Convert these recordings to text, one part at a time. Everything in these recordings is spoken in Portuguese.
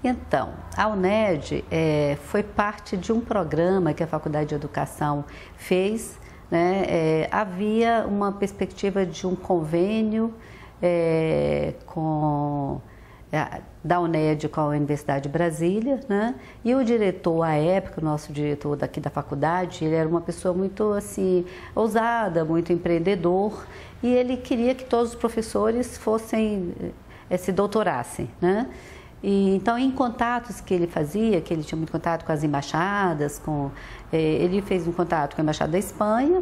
Então, a UNED foi parte de um programa que a Faculdade de Educação fez, né? Havia uma perspectiva de um convênio da UNED com a Universidade de Brasília, né? E o diretor, à época, o nosso diretor daqui da faculdade, ele era uma pessoa muito assim, ousada, muito empreendedor, e ele queria que todos os professores se doutorassem, né? E, então, em contatos que ele fazia, que ele tinha muito contato com as embaixadas, ele fez um contato com a Embaixada da Espanha,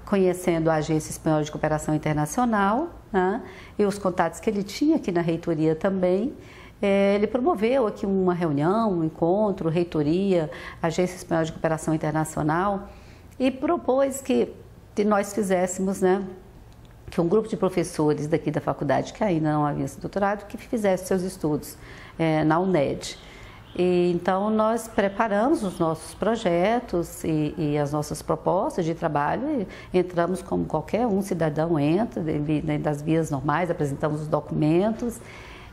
conhecendo a Agência Espanhola de Cooperação Internacional, né? E os contatos que ele tinha aqui na reitoria também. Ele promoveu aqui uma reunião, um encontro, reitoria, Agência Espanhola de Cooperação Internacional, e propôs que nós fizéssemos, né, que um grupo de professores daqui da faculdade, que ainda não haviam se doutorado, que fizesse seus estudos na UNED. E, então, nós preparamos os nossos projetos e as nossas propostas de trabalho, e entramos como qualquer cidadão entra, dentro das vias normais, apresentamos os documentos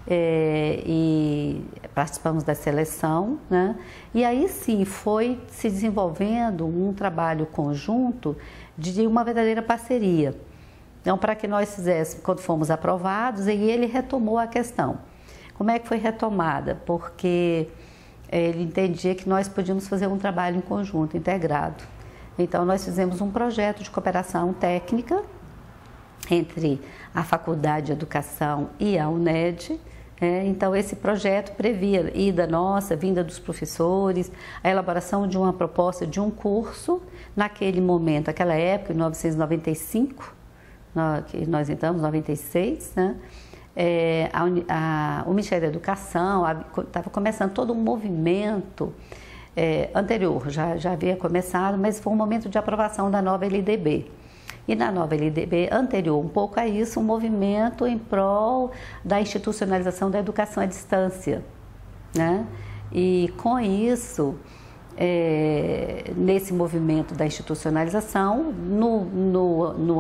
e participamos da seleção, né? E aí sim foi se desenvolvendo um trabalho conjunto de uma verdadeira parceria. Então, para que nós fizéssemos, quando fomos aprovados, e ele retomou a questão. Como é que foi retomada? Porque ele entendia que nós podíamos fazer um trabalho em conjunto, integrado. Então, nós fizemos um projeto de cooperação técnica entre a Faculdade de Educação e a UNED. Então, esse projeto previa ida nossa, vinda dos professores, a elaboração de uma proposta de um curso, naquele momento, naquela época, em 1995, que nós entramos, 96, né? O Ministério da Educação estava começando todo um movimento anterior, já havia começado, mas foi um momento de aprovação da nova LDB. E na nova LDB, anterior um pouco a isso, um movimento em prol da institucionalização da educação à distância, né? E com isso, nesse movimento da institucionalização, no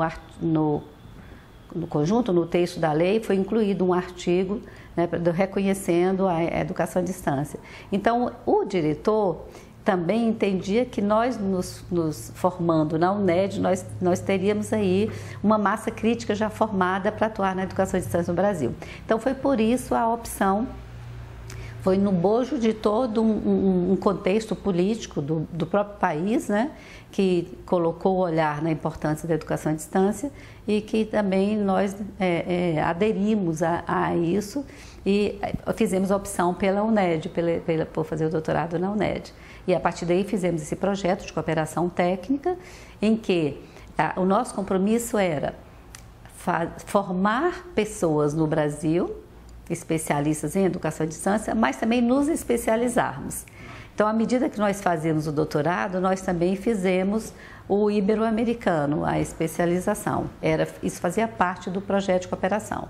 conjunto, no texto da lei, foi incluído um artigo, né, reconhecendo a educação à distância. Então, o diretor também entendia que nós, nos formando na UNED, nós teríamos aí uma massa crítica já formada para atuar na educação à distância no Brasil. Então, foi por isso a opção, foi no bojo de todo um contexto político do próprio país, né, que colocou o olhar na importância da educação à distância e que também nós aderimos a isso e fizemos a opção pela UNED, por fazer o doutorado na UNED. E a partir daí fizemos esse projeto de cooperação técnica em que o nosso compromisso era formar pessoas no Brasil, especialistas em educação à distância, mas também nos especializarmos. Então, à medida que nós fazíamos o doutorado, nós também fizemos o ibero-americano, a especialização. Isso fazia parte do projeto de cooperação.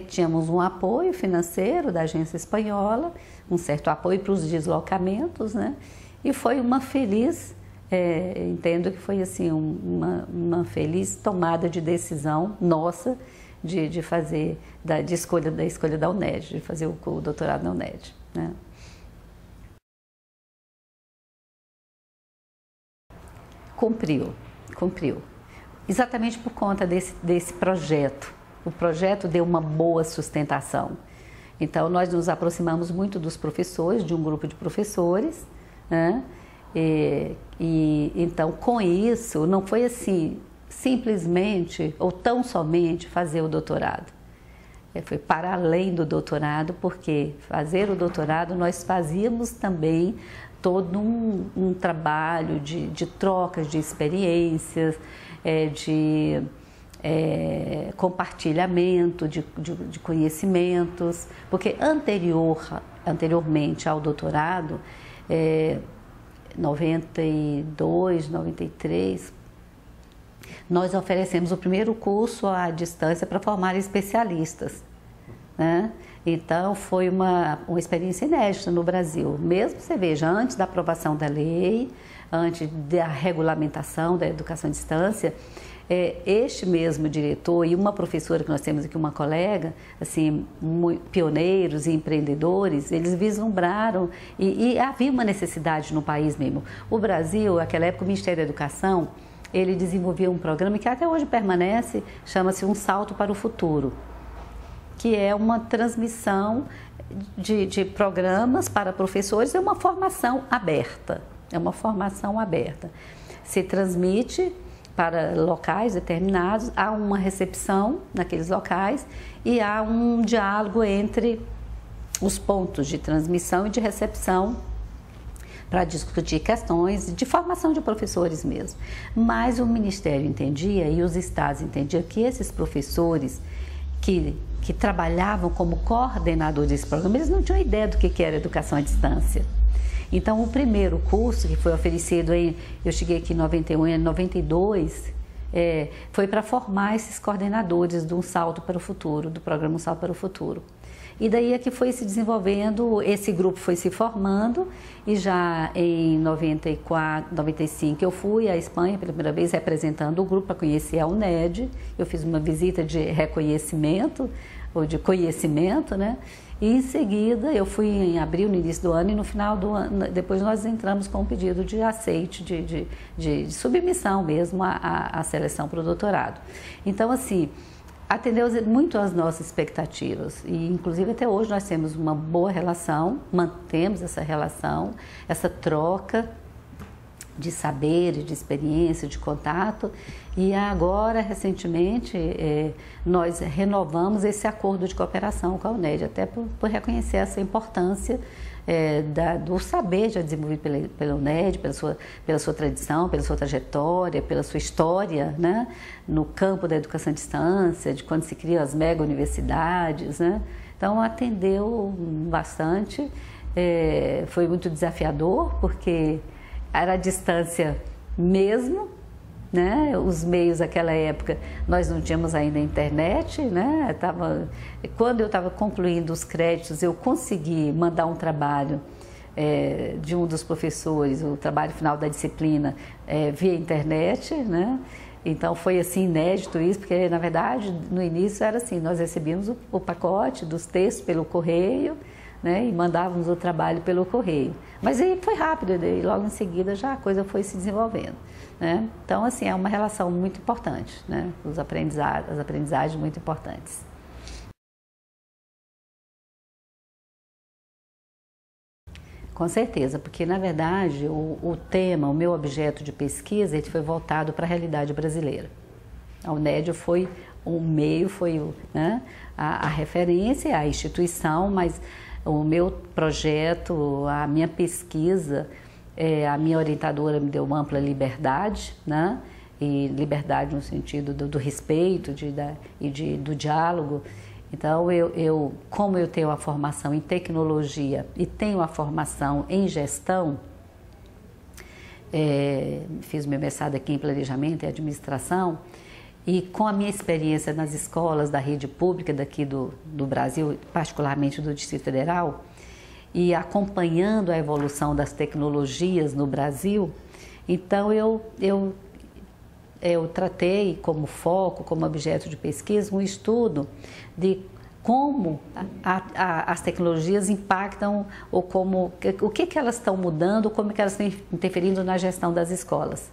Tínhamos um apoio financeiro da agência espanhola, um certo apoio para os deslocamentos, né? E foi uma feliz, entendo que foi assim, uma feliz tomada de decisão nossa de fazer, da escolha da UNED, de fazer o doutorado na UNED, né? Cumpriu. Exatamente por conta desse projeto. O projeto deu uma boa sustentação. Então, nós nos aproximamos muito dos professores, de um grupo de professores, né? Então, com isso, não foi assim, simplesmente ou tão somente fazer o doutorado. Foi para além do doutorado, porque fazer o doutorado nós fazíamos também todo um trabalho de trocas de experiências, de compartilhamento de conhecimentos, porque anteriormente ao doutorado, 92, 93, nós oferecemos o primeiro curso à distância para formar especialistas, né? Então, foi uma experiência inédita no Brasil. Mesmo, você veja, antes da aprovação da lei, antes da regulamentação da educação à distância, este mesmo diretor e uma professora que nós temos aqui, uma colega, assim, pioneiros e empreendedores, eles vislumbraram e havia uma necessidade no país mesmo. O Brasil, naquela época, o Ministério da Educação, ele desenvolveu um programa que até hoje permanece, chama-se Um Salto para o Futuro, que é uma transmissão de programas para professores, é uma formação aberta, Se transmite para locais determinados, há uma recepção naqueles locais e há um diálogo entre os pontos de transmissão e de recepção para discutir questões de formação de professores mesmo. Mas o Ministério entendia e os estados entendiam que esses professores que trabalhavam como coordenadores desse programa, eles não tinham ideia do que era educação à distância. Então, o primeiro curso que foi oferecido, eu cheguei aqui em 91, em 92, foi para formar esses coordenadores do Um Salto para o Futuro, do programa Um Salto para o Futuro. E daí é que foi se desenvolvendo, esse grupo foi se formando e já em 94, 95 eu fui à Espanha pela primeira vez representando o grupo para conhecer a UNED. Eu fiz uma visita de reconhecimento ou de conhecimento, né? E em seguida eu fui em abril, no início do ano, e no final do ano, depois nós entramos com um pedido de aceite, de submissão mesmo à seleção para o doutorado. Então, assim, atendeu muito às nossas expectativas e, inclusive, até hoje nós temos uma boa relação, mantemos essa relação, essa troca de saber, de experiência, de contato. E agora, recentemente, nós renovamos esse acordo de cooperação com a UNED, até por reconhecer essa importância do saber já desenvolvido pela UNED, pela sua tradição, pela sua trajetória, pela sua história, né? No campo da educação à distância, de quando se criam as mega universidades, né? Então, atendeu bastante, foi muito desafiador, porque era a distância mesmo, né? Os meios daquela época, nós não tínhamos ainda internet, né? Quando eu estava concluindo os créditos, eu consegui mandar um trabalho de um dos professores, o trabalho final da disciplina, via internet, né? Então foi assim inédito isso, porque na verdade no início era assim, nós recebíamos o pacote dos textos pelo correio, né, e mandávamos o trabalho pelo correio. Mas aí foi rápido, e logo em seguida já a coisa foi se desenvolvendo, né? Então, assim, é uma relação muito importante, né? As aprendizagens muito importantes. Com certeza, porque na verdade o tema, o meu objeto de pesquisa, ele foi voltado para a realidade brasileira. A UNED foi um meio, né, a referência, a instituição, mas o meu projeto, a minha pesquisa, a minha orientadora me deu uma ampla liberdade, né? E liberdade no sentido do respeito do diálogo. Então, como eu tenho a formação em tecnologia e tenho a formação em gestão, fiz meu mestrado aqui em planejamento e administração, e com a minha experiência nas escolas da rede pública daqui do Brasil, particularmente do Distrito Federal, e acompanhando a evolução das tecnologias no Brasil, então eu tratei como foco, como objeto de pesquisa, um estudo de como as tecnologias impactam, ou o que elas estão mudando, como que elas estão interferindo na gestão das escolas.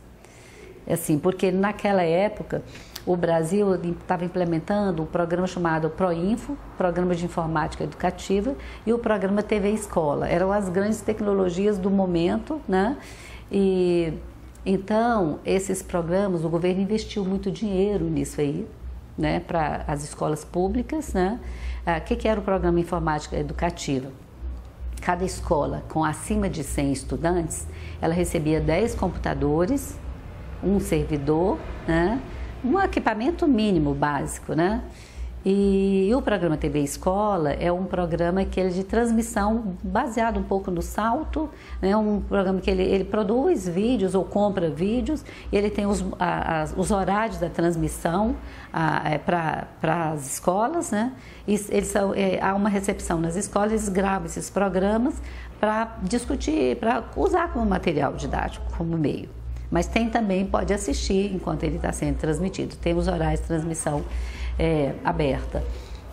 Assim, porque naquela época o Brasil estava implementando um programa chamado ProInfo, Programa de Informática Educativa, e o programa TV Escola. Eram as grandes tecnologias do momento, né? E então, esses programas, o governo investiu muito dinheiro nisso aí, né, para as escolas públicas, né? O que era o Programa Informática Educativa? Cada escola com acima de 100 estudantes, ela recebia 10 computadores, um servidor, né? Um equipamento mínimo básico, né? E o programa TV Escola é um programa que é de transmissão baseado um pouco no salto, né? Um programa que ele produz vídeos ou compra vídeos, ele tem os horários da transmissão para as escolas, né? E há uma recepção nas escolas, eles gravam esses programas para discutir, para usar como material didático, como meio. Mas tem também, pode assistir enquanto ele está sendo transmitido. Temos horários de transmissão aberta.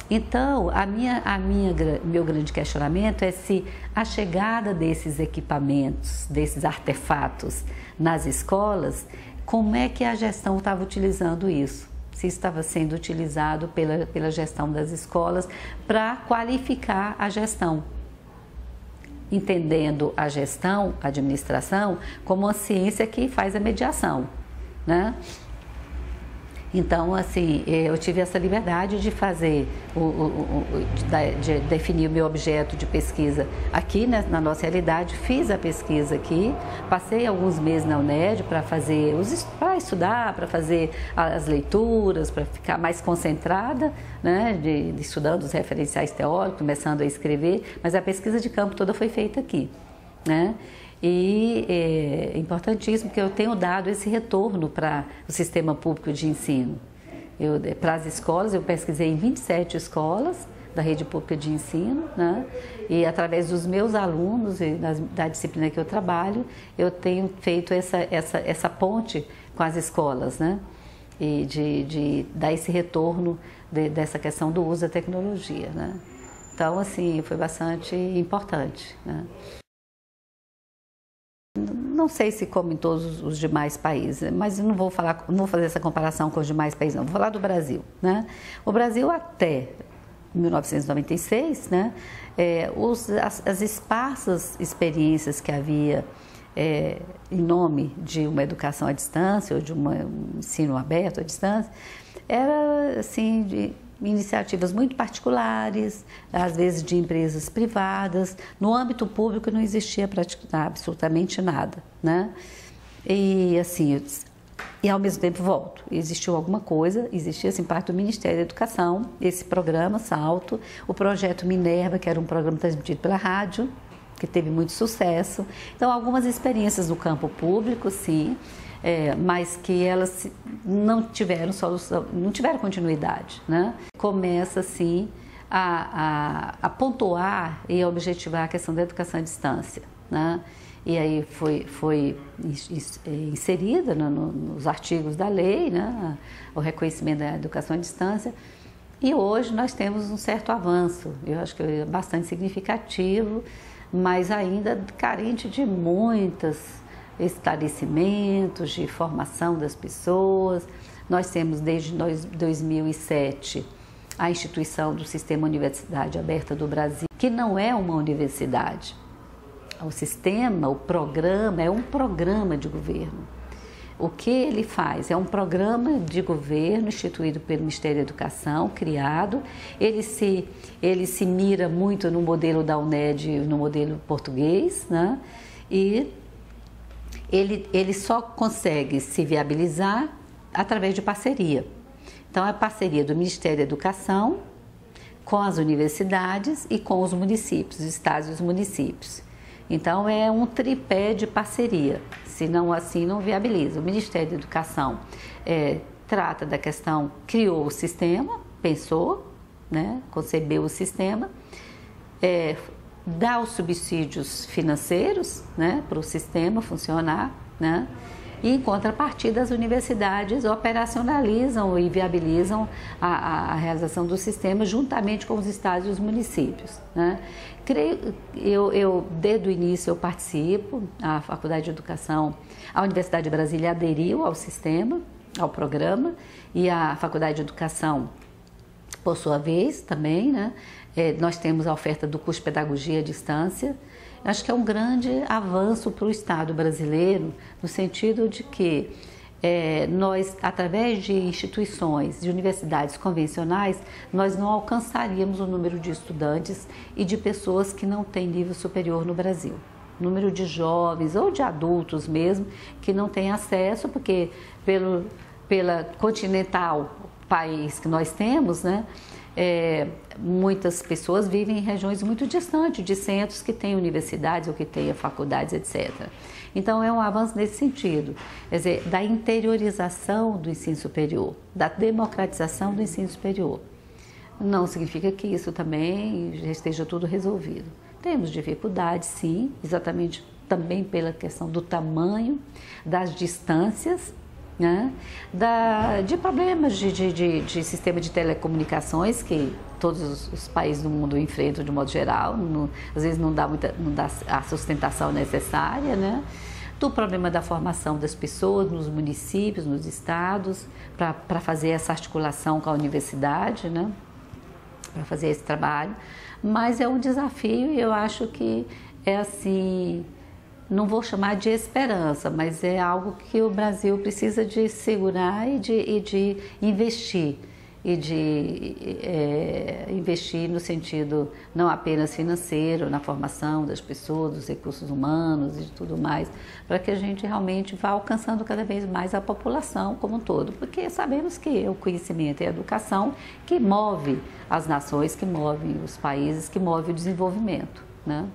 Então, meu grande questionamento é se a chegada desses equipamentos, desses artefatos nas escolas, como é que a gestão estava utilizando isso? Se estava sendo utilizado pela gestão das escolas para qualificar a gestão, entendendo a gestão, a administração, como uma ciência que faz a mediação, né? Então, assim, eu tive essa liberdade de fazer, de definir o meu objeto de pesquisa aqui, né, na nossa realidade. Fiz a pesquisa aqui, passei alguns meses na UNED para estudar, para fazer as leituras, para ficar mais concentrada, né, estudando os referenciais teóricos, começando a escrever, mas a pesquisa de campo toda foi feita aqui, né? E é importantíssimo que eu tenho dado esse retorno para o sistema público de ensino. Para as escolas, eu pesquisei em 27 escolas da rede pública de ensino, né? E através dos meus alunos e da disciplina que eu trabalho, eu tenho feito essa ponte com as escolas, né? E de dar esse retorno dessa questão do uso da tecnologia, né? Então, assim, foi bastante importante, né? Não sei se como em todos os demais países, mas não vou fazer essa comparação com os demais países, não. Vou falar do Brasil, né? O Brasil até 1996, né? As esparsas experiências que havia em nome de uma educação à distância ou de um ensino aberto à distância, era assim de iniciativas muito particulares, às vezes de empresas privadas. No âmbito público não existia absolutamente nada, né? E assim, ao mesmo tempo volto, existiu alguma coisa, existia assim parte do Ministério da Educação, esse programa Salto, o projeto Minerva, que era um programa transmitido pela rádio, que teve muito sucesso. Então, algumas experiências no campo público, sim, mas que elas não tiveram solução, não tiveram continuidade, né? Começa assim a pontuar e a objetivar a questão da educação à distância, né? E aí foi inserida nos artigos da lei, né? O reconhecimento da educação à distância. E hoje nós temos um certo avanço, eu acho que é bastante significativo, mas ainda carente de muitos esclarecimentos, de formação das pessoas. Nós temos desde 2007 a instituição do Sistema Universidade Aberta do Brasil, que não é uma universidade. O programa é um programa de governo. O que ele faz? É um programa de governo instituído pelo Ministério da Educação, criado. Ele se mira muito no modelo da UNED, no modelo português, né? E ele só consegue se viabilizar através de parceria. Então, é a parceria do Ministério da Educação com as universidades e com os municípios, os estados e os municípios. Então, é um tripé de parceria, senão assim não viabiliza. O Ministério da Educação trata da questão, criou o sistema, pensou, né, concebeu o sistema, dá os subsídios financeiros, né, para o sistema funcionar, né, e em contrapartida as universidades operacionalizam e viabilizam a realização do sistema juntamente com os estados e os municípios, né. Desde o início eu participo, a Faculdade de Educação, a Universidade de Brasília aderiu ao sistema, ao programa, e a Faculdade de Educação, por sua vez, também, né? Nós temos a oferta do curso de Pedagogia à Distância. Acho que é um grande avanço para o Estado brasileiro, no sentido de que nós, através de instituições, de universidades convencionais, nós não alcançaríamos o número de estudantes e de pessoas que não têm nível superior no Brasil. O número de jovens ou de adultos mesmo que não têm acesso, porque pela continental país que nós temos, né? Muitas pessoas vivem em regiões muito distantes de centros que têm universidades ou que têm faculdades, etc. Então, é um avanço nesse sentido, quer dizer, da interiorização do ensino superior, da democratização do ensino superior. Não significa que isso também já esteja tudo resolvido. Temos dificuldades, sim, exatamente também pela questão do tamanho, das distâncias, né? De problemas de sistema de telecomunicações que todos os países do mundo enfrentam de modo geral, às vezes não dá a sustentação necessária, né? Do problema da formação das pessoas nos municípios, nos estados, para fazer essa articulação com a universidade, né? Para fazer esse trabalho, mas é um desafio e eu acho que é assim, não vou chamar de esperança, mas é algo que o Brasil precisa de segurar e de investir, investir no sentido não apenas financeiro, na formação das pessoas, dos recursos humanos e de tudo mais, para que a gente realmente vá alcançando cada vez mais a população como um todo, porque sabemos que é o conhecimento e a educação que move as nações, que move os países, que move o desenvolvimento, né?